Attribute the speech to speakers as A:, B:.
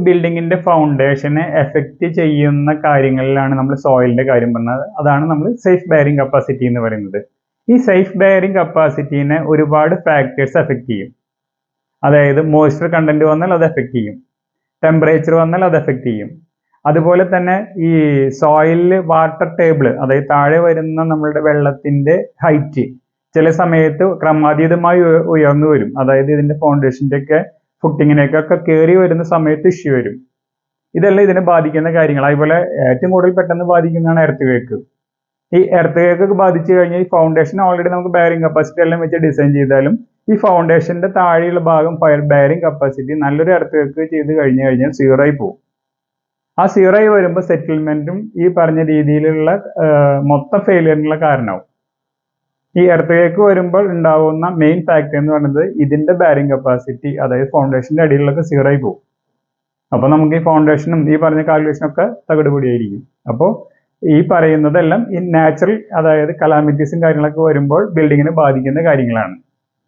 A: ബിൽഡിങ്ങിന്റെ ഫൗണ്ടേഷനെ എഫക്റ്റ് ചെയ്യുന്ന കാര്യങ്ങളിലാണ് നമ്മൾ സോയിലിന്റെ കാര്യം പറഞ്ഞത്. അതാണ് നമ്മൾ സേഫ് ബെയറിംഗ് കപ്പാസിറ്റി എന്ന് പറയുന്നത്. ഈ സേഫ് ബെയറിംഗ് കപ്പാസിറ്റീനെ ഒരുപാട് ഫാക്ടേഴ്സ് എഫക്റ്റ് ചെയ്യും. അതായത് മോയ്സ്ചർ കണ്ടന്റ് വന്നാൽ അത് എഫക്റ്റ് ചെയ്യും, ടെമ്പറേച്ചർ വന്നാൽ അത് എഫക്റ്റ് ചെയ്യും. അതുപോലെ തന്നെ ഈ സോയിലിൽ വാട്ടർ ടേബിൾ, അതായത് താഴെ വരുന്ന നമ്മളുടെ വെള്ളത്തിന്റെ ഹൈറ്റ് ചില സമയത്ത് ക്രമാതീതമായി ഉയർന്നു വരും. അതായത് ഇതിന്റെ ഫൗണ്ടേഷന്റെ ഒക്കെ ഫുട്ടിങ്ങിനേക്കൊക്കെ കയറി വരുന്ന സമയത്ത് ഇഷ്യൂ വരും. ഇതെല്ലാം ഇതിനെ ബാധിക്കുന്ന കാര്യങ്ങൾ. അതുപോലെ ഏറ്റവും കൂടുതൽ പെട്ടെന്ന് ബാധിക്കുന്നതാണ് എർത്ത് ക്വേക്ക്. ഈ എർത്ത് ക്വേക്ക് ബാധിച്ചു കഴിഞ്ഞാൽ ഈ ഫൗണ്ടേഷൻ ഓൾറെഡി നമുക്ക് ബെയറിംഗ് കപ്പാസിറ്റി എല്ലാം വെച്ച് ഡിസൈൻ ചെയ്താലും ഈ ഫൗണ്ടേഷന്റെ താഴെയുള്ള ഭാഗം ബെയറിംഗ് കപ്പാസിറ്റി നല്ലൊരു എർത്ത് ക്വേക്ക് ചെയ്ത് കഴിഞ്ഞാൽ സീറോ ആയി പോകും. ആ സീറോ ആയി വരുമ്പോൾ സെറ്റിൽമെന്റും ഈ പറഞ്ഞ രീതിയിലുള്ള മൊത്തം ഫെയിലിയറിനുള്ള കാരണമാവും. ഈ എർത്ത് ക്വേക്ക് വരുമ്പോൾ ഉണ്ടാവുന്ന മെയിൻ ഫാക്ടർ എന്ന് പറയുന്നത് ഇതിന്റെ ബെയറിംഗ് കപ്പാസിറ്റി, അതായത് ഫൗണ്ടേഷന്റെ അടിയിലൊക്കെ സീറോ ആയി പോകും. അപ്പോൾ നമുക്ക് ഈ ഫൗണ്ടേഷനും ഈ പറഞ്ഞ കാൽക്കുലേഷനൊക്കെ തകിടുപൊടിയായിരിക്കും. അപ്പോൾ ഈ പറയുന്നതെല്ലാം ഈ നാച്ചുറൽ, അതായത് കലാമിറ്റീസും കാര്യങ്ങളൊക്കെ വരുമ്പോൾ ബിൽഡിങ്ങിനെ ബാധിക്കുന്ന കാര്യങ്ങളാണ്.